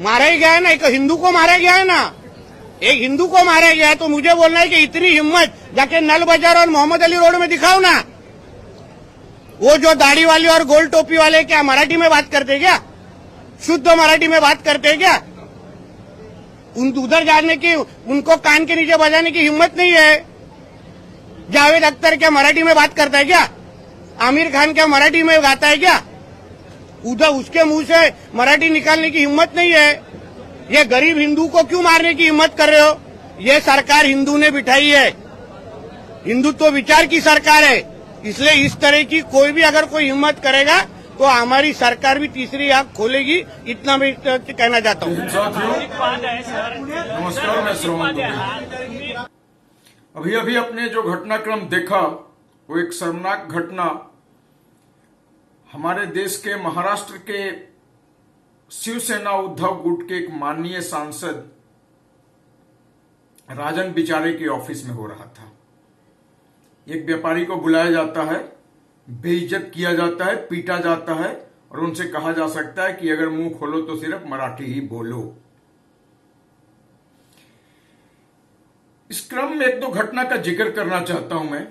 मारा ही गया है ना, एक हिंदू को मारा गया है ना, एक हिंदू को मारा गया है। तो मुझे बोलना है कि इतनी हिम्मत जाके नल बाजार और मोहम्मद अली रोड में दिखाओ ना। वो जो दाढ़ी वाली और गोल टोपी वाले क्या मराठी में बात करते क्या? शुद्ध मराठी में बात करते क्या? उधर जाने की, उनको कान के नीचे बजाने की हिम्मत नहीं है। जावेद अख्तर क्या मराठी में बात करता है क्या? आमिर खान क्या मराठी में गाता है क्या? उधर उसके मुंह से मराठी निकालने की हिम्मत नहीं है। ये गरीब हिंदू को क्यों मारने की हिम्मत कर रहे हो? ये सरकार हिंदू ने बिठाई है, हिंदुत्व विचार की सरकार है। इसलिए इस तरह की कोई भी अगर कोई हिम्मत करेगा तो हमारी सरकार भी तीसरी आंख खोलेगी, इतना मैं कहना चाहता हूँ। नमस्कार, मैं श्रवण दुबे। अभी अभी अपने जो घटनाक्रम देखा वो एक शर्मनाक घटना हमारे देश के महाराष्ट्र के शिवसेना उद्धव गुट के एक माननीय सांसद राजन बिचारे के ऑफिस में हो रहा था। एक व्यापारी को बुलाया जाता है, बेइज्जत किया जाता है, पीटा जाता है और उनसे कहा जा सकता है कि अगर मुंह खोलो तो सिर्फ मराठी ही बोलो। इस क्रम में एक दो घटना का जिक्र करना चाहता हूं मैं।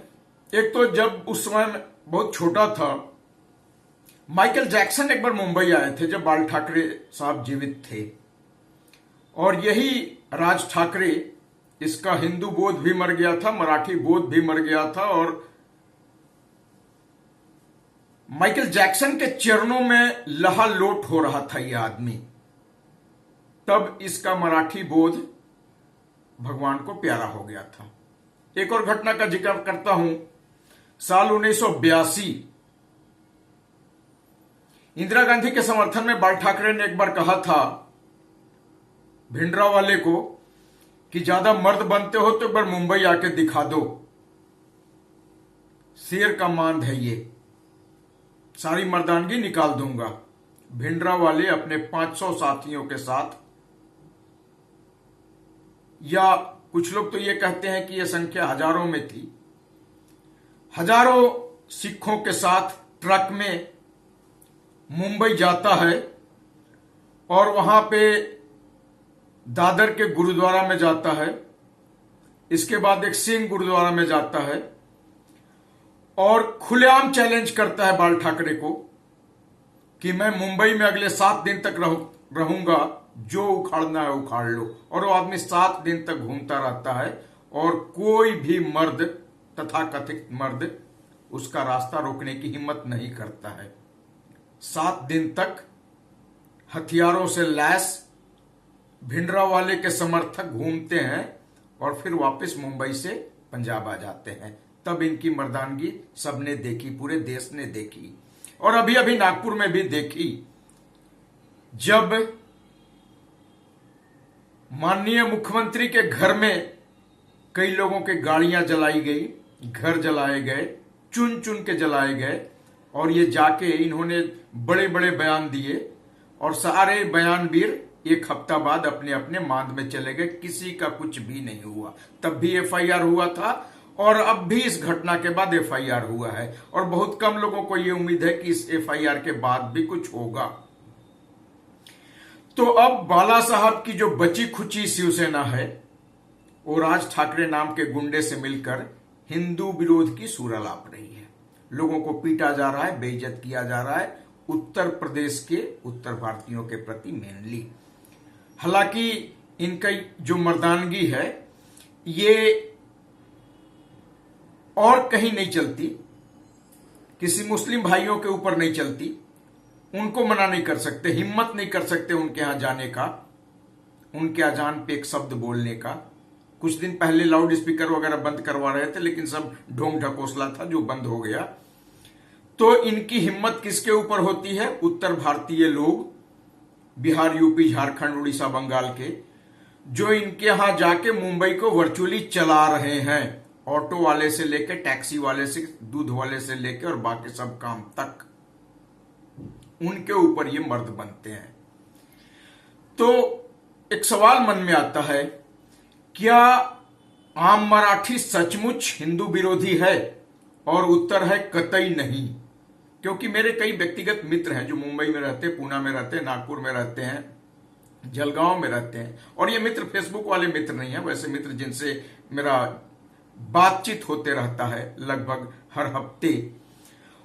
एक तो जब उस समय बहुत छोटा था, माइकल जैक्सन एक बार मुंबई आए थे जब बाल ठाकरे साहब जीवित थे, और यही राज ठाकरे, इसका हिंदू बोध भी मर गया था, मराठी बोध भी मर गया था, और माइकल जैक्सन के चरणों में लहालोट हो रहा था यह आदमी। तब इसका मराठी बोध भगवान को प्यारा हो गया था। एक और घटना का जिक्र करता हूं। साल 1982 इंदिरा गांधी के समर्थन में बाल ठाकरे ने एक बार कहा था भिंडरावाले को कि ज्यादा मर्द बनते हो तो एक बार मुंबई आके दिखा दो, शेर का मांद है ये, सारी मर्दानगी निकाल दूंगा। भिंडरावाले अपने 500 साथियों के साथ, या कुछ लोग तो ये कहते हैं कि यह संख्या हजारों में थी, हजारों सिखों के साथ ट्रक में मुंबई जाता है और वहां पे दादर के गुरुद्वारा में जाता है। इसके बाद एक सिंह गुरुद्वारा में जाता है और खुलेआम चैलेंज करता है बाल ठाकरे को कि मैं मुंबई में अगले 7 दिन तक रहूंगा, जो उखाड़ना है उखाड़ लो। और वो आदमी 7 दिन तक घूमता रहता है और कोई भी मर्द, तथाकथित मर्द, उसका रास्ता रोकने की हिम्मत नहीं करता है। 7 दिन तक हथियारों से लैस भिंडरावाले के समर्थक घूमते हैं और फिर वापस मुंबई से पंजाब आ जाते हैं। तब इनकी मर्दानगी सबने देखी, पूरे देश ने देखी, और अभी अभी नागपुर में भी देखी, जब माननीय मुख्यमंत्री के घर में कई लोगों के गाड़ियां जलाई गई, घर जलाए गए, चुन चुन के जलाए गए, और ये जाके इन्होंने बड़े बड़े बयान दिए और सारे बयानवीर एक हफ्ता बाद अपने अपने मांद में चले गए। किसी का कुछ भी नहीं हुआ। तब भी एफआईआर हुआ था और अब भी इस घटना के बाद एफआईआर हुआ है, और बहुत कम लोगों को यह उम्मीद है कि इस एफआईआर के बाद भी कुछ होगा। तो अब बाला साहब की जो बची खुची शिवसेना है वो राज ठाकरे नाम के गुंडे से मिलकर हिंदू विरोध की सूरा लाप रही है। लोगों को पीटा जा रहा है, बेइज्जत किया जा रहा है, उत्तर प्रदेश के उत्तर भारतीयों के प्रति मेनली। हालांकि इनका जो मर्दानगी है ये और कहीं नहीं चलती, किसी मुस्लिम भाइयों के ऊपर नहीं चलती, उनको मना नहीं कर सकते, हिम्मत नहीं कर सकते उनके यहां जाने का, उनके अजान पे एक शब्द बोलने का। कुछ दिन पहले लाउड स्पीकर वगैरह बंद करवा रहे थे, लेकिन सब ढोंग ढकोसला था जो बंद हो गया। तो इनकी हिम्मत किसके ऊपर होती है? उत्तर भारतीय लोग, बिहार, यूपी, झारखंड, उड़ीसा, बंगाल के, जो इनके यहां जाके मुंबई को वर्चुअली चला रहे हैं। ऑटो वाले से लेके, टैक्सी वाले से, दूध वाले से लेके और बाकी सब काम तक उनके ऊपर ये मर्द बनते हैं। तो एक सवाल मन में आता है, क्या आम मराठी सचमुच हिंदू विरोधी है? और उत्तर है कतई नहीं। क्योंकि मेरे कई व्यक्तिगत मित्र हैं जो मुंबई में रहते, पूना में रहते, नागपुर में रहते हैं, जलगांव में रहते हैं। और ये मित्र फेसबुक वाले मित्र नहीं है, वैसे मित्र जिनसे मेरा बातचीत होते रहता है लगभग हर हफ्ते।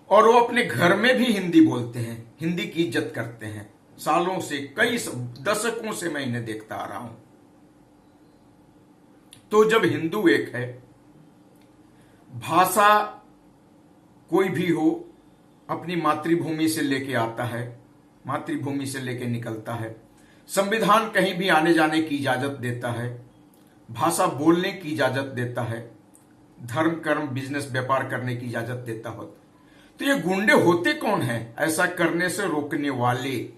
और वो अपने घर में भी हिंदी बोलते हैं, हिंदी की इज्जत करते हैं। सालों से, कई दशकों से मैं इन्हें देखता आ रहा हूं। तो जब हिंदू एक है, भाषा कोई भी हो अपनी मातृभूमि से लेके आता है, मातृभूमि से लेके निकलता है। संविधान कहीं भी आने जाने की इजाजत देता है, भाषा बोलने की इजाजत देता है, धर्म कर्म बिजनेस व्यापार करने की इजाजत देता हो। तो ये गुंडे होते कौन हैं ऐसा करने से रोकने वाले?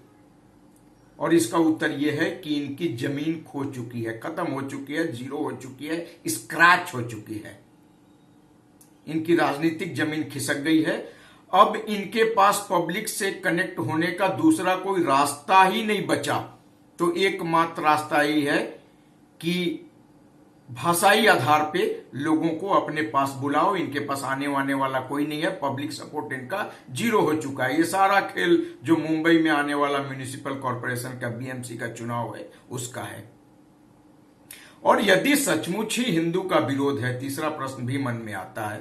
और इसका उत्तर यह है कि इनकी जमीन खो चुकी है, खत्म हो चुकी है, जीरो हो चुकी है, स्क्रैच हो चुकी है। इनकी राजनीतिक जमीन खिसक गई है। अब इनके पास पब्लिक से कनेक्ट होने का दूसरा कोई रास्ता ही नहीं बचा। तो एकमात्र रास्ता यही है कि भाषाई आधार पे लोगों को अपने पास बुलाओ। इनके पास आने वाने वाला कोई नहीं है, पब्लिक सपोर्ट इनका जीरो हो चुका है। ये सारा खेल जो मुंबई में आने वाला म्युनिसिपल कॉर्पोरेशन का, बीएमसी का चुनाव है, उसका है। और यदि सचमुच ही हिंदू का विरोध है, तीसरा प्रश्न भी मन में आता है,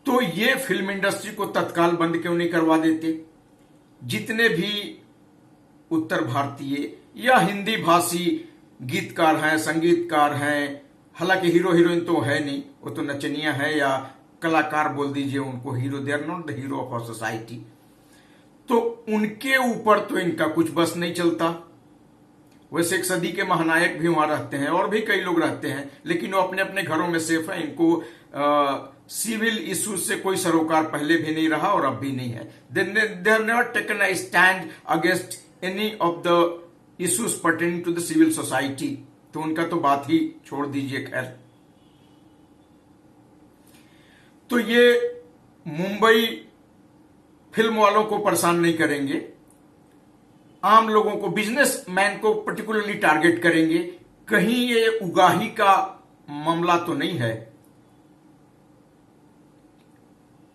तो ये फिल्म इंडस्ट्री को तत्काल बंद क्यों नहीं करवा देते? जितने भी उत्तर भारतीय या हिंदी भाषी गीतकार हैं, संगीतकार हैं, हालांकि हीरो हीरोइन तो है नहीं, वो तो नचनिया है या कलाकार बोल दीजिए उनको, hero, they are not the hero of our society. तो उनके ऊपर तो इनका कुछ बस नहीं चलता। वैसे एक सदी के महानायक भी वहां रहते हैं और भी कई लोग रहते हैं, लेकिन वो अपने अपने घरों में सेफ है। इनको सिविल इश्यूज से कोई सरोकार पहले भी नहीं रहा और अब भी नहीं है। They have never taken a stand against any of the issues pertaining to the civil society. तो उनका तो बात ही छोड़ दीजिए। खैर, तो ये मुंबई फिल्म वालों को परेशान नहीं करेंगे, आम लोगों को, बिजनेसमैन को पर्टिकुलरली टारगेट करेंगे। कहीं ये उगाही का मामला तो नहीं है?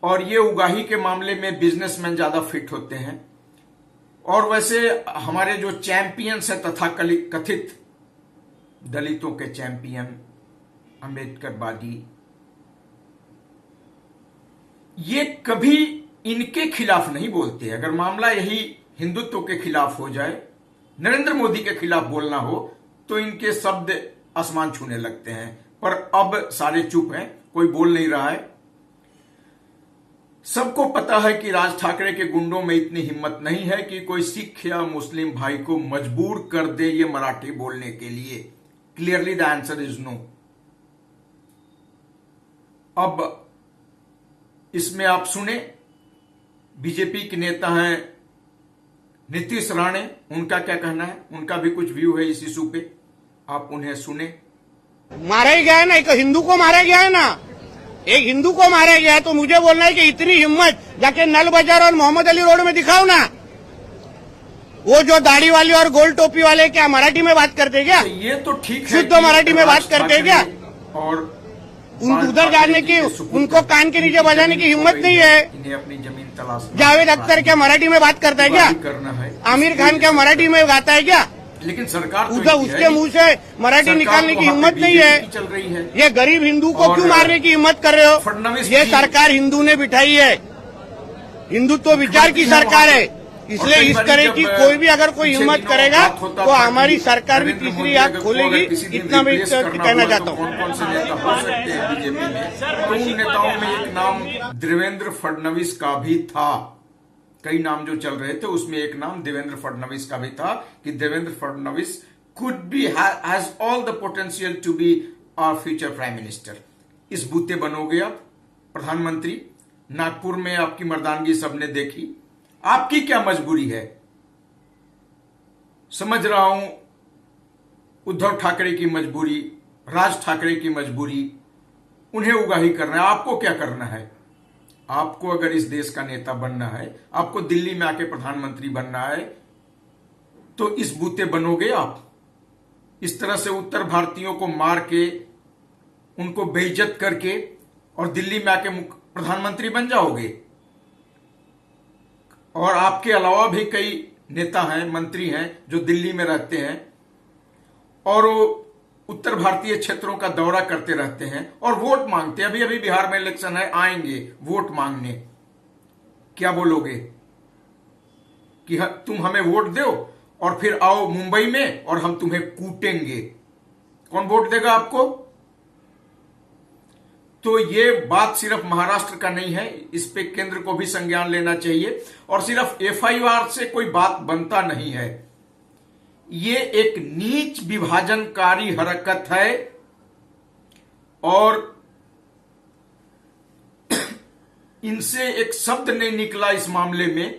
और ये उगाही के मामले में बिजनेसमैन ज्यादा फिट होते हैं। और वैसे हमारे जो चैंपियंस है, तथा कथित दलितों के चैंपियन, अम्बेडकरवादी, ये कभी इनके खिलाफ नहीं बोलते। अगर मामला यही हिंदुत्व के खिलाफ हो जाए, नरेंद्र मोदी के खिलाफ बोलना हो, तो इनके शब्द आसमान छूने लगते हैं। पर अब सारे चुप हैं, कोई बोल नहीं रहा है। सबको पता है कि राज ठाकरे के गुंडों में इतनी हिम्मत नहीं है कि कोई सिख या मुस्लिम भाई को मजबूर कर दे ये मराठी बोलने के लिए। Clearly the answer is no. अब इसमें आप सुने, बीजेपी के नेता हैं नीतीश राणे, उनका क्या कहना है, उनका भी कुछ व्यू है इस इशू पे, आप उन्हें सुने। मारा ही गया है ना, एक हिंदू को मारा गया है ना, एक हिंदू को मारा गया है। तो मुझे बोलना है कि इतनी हिम्मत जाके नल बाजार और मोहम्मद अली रोड में दिखाओ ना। वो जो दाढ़ी वाली और गोल टोपी वाले क्या मराठी में बात करते क्या? ये तो ठीक है, शुद्ध मराठी में बात करते क्या? और उधर जाने की, उनको कान के नीचे बजाने की हिम्मत नहीं है। इन्हें अपनी जमीन तलाश। जावेद अख्तर क्या मराठी में बात करता है क्या? करना है। आमिर खान क्या मराठी में गाता है क्या? लेकिन सरकार तो उधर उसके मुंह से मराठी निकालने की हिम्मत नहीं है। चल रही है। ये गरीब हिंदू को क्यों मारने की हिम्मत कर रहे हो? फडणवीस ये सरकार हिंदू ने बिठाई है, हिंदुत्व विचार की सरकार है। इसलिए इस तरह की कोई भी अगर कोई हिम्मत करेगा तो हमारी सरकार भी तीसरी आंख खोलेगी। इतना मैं कहना चाहता हूँ। कौन कौन से नेता हो सकते हैं बीजेपी में? तो उन नेताओं में एक नाम देवेंद्र फडणवीस का भी था। कई नाम जो चल रहे थे उसमें एक नाम देवेंद्र फडणवीस का भी था कि Devendra Fadnavis could be has all the potential to be our future prime minister. इस बूते बनोगे आप प्रधानमंत्री। नागपुर में आपकी मर्दानगी सबने देखी। आपकी क्या मजबूरी है? समझ रहा हूं उद्धव ठाकरे की मजबूरी, राज ठाकरे की मजबूरी, उन्हें उगाही करना है। आपको क्या करना है? आपको अगर इस देश का नेता बनना है, आपको दिल्ली में आके प्रधानमंत्री बनना है, तो इस बूते बनोगे आप? इस तरह से उत्तर भारतीयों को मार के, उनको बेइज्जत करके और दिल्ली में आके प्रधानमंत्री बन जाओगे? और आपके अलावा भी कई नेता हैं, मंत्री हैं जो दिल्ली में रहते हैं, और वो उत्तर भारतीय क्षेत्रों का दौरा करते रहते हैं और वोट मांगते हैं। अभी अभी बिहार में इलेक्शन है, आएंगे वोट मांगने। क्या बोलोगे कि तुम हमें वोट दो और फिर आओ मुंबई में और हम तुम्हें कूटेंगे? कौन वोट देगा आपको? तो ये बात सिर्फ महाराष्ट्र का नहीं है, इस पे केंद्र को भी संज्ञान लेना चाहिए। और सिर्फ FIR से कोई बात बनता नहीं है। ये एक नीच विभाजनकारी हरकत है और इनसे एक शब्द नहीं निकला इस मामले में।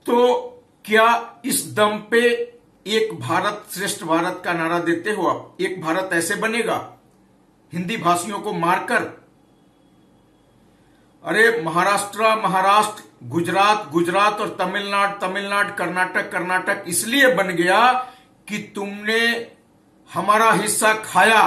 तो क्या इस दम पे एक भारत श्रेष्ठ भारत का नारा देते हो आप? एक भारत ऐसे बनेगा हिंदी भाषियों को मारकर? अरे महाराष्ट्र, गुजरात और तमिलनाडु, कर्नाटक इसलिए बन गया कि तुमने हमारा हिस्सा खाया।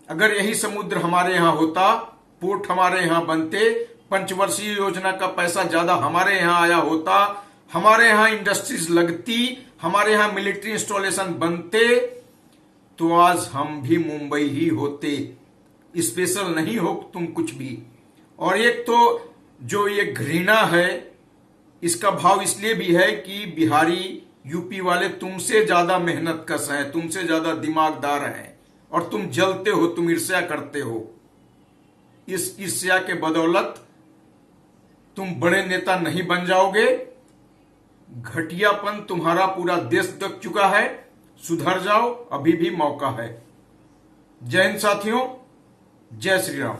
अगर यही समुद्र हमारे यहां होता, पोर्ट हमारे यहां बनते, पंचवर्षीय योजना का पैसा ज्यादा हमारे यहां आया होता, हमारे यहां इंडस्ट्रीज लगती, हमारे यहां मिलिट्री इंस्टॉलेशन बनते, तो आज हम भी मुंबई ही होते। स्पेशल नहीं हो तुम कुछ भी। और एक तो जो ये घृणा है, इसका भाव इसलिए भी है कि बिहारी, यूपी वाले तुमसे ज्यादा मेहनतकश हैं, तुमसे ज्यादा दिमागदार हैं और तुम जलते हो, तुम ईर्ष्या करते हो। इस ईर्ष्या के बदौलत तुम बड़े नेता नहीं बन जाओगे। घटियापन तुम्हारा पूरा देश देख चुका है। सुधर जाओ, अभी भी मौका है। जय हिंद साथियों, जय श्री राम।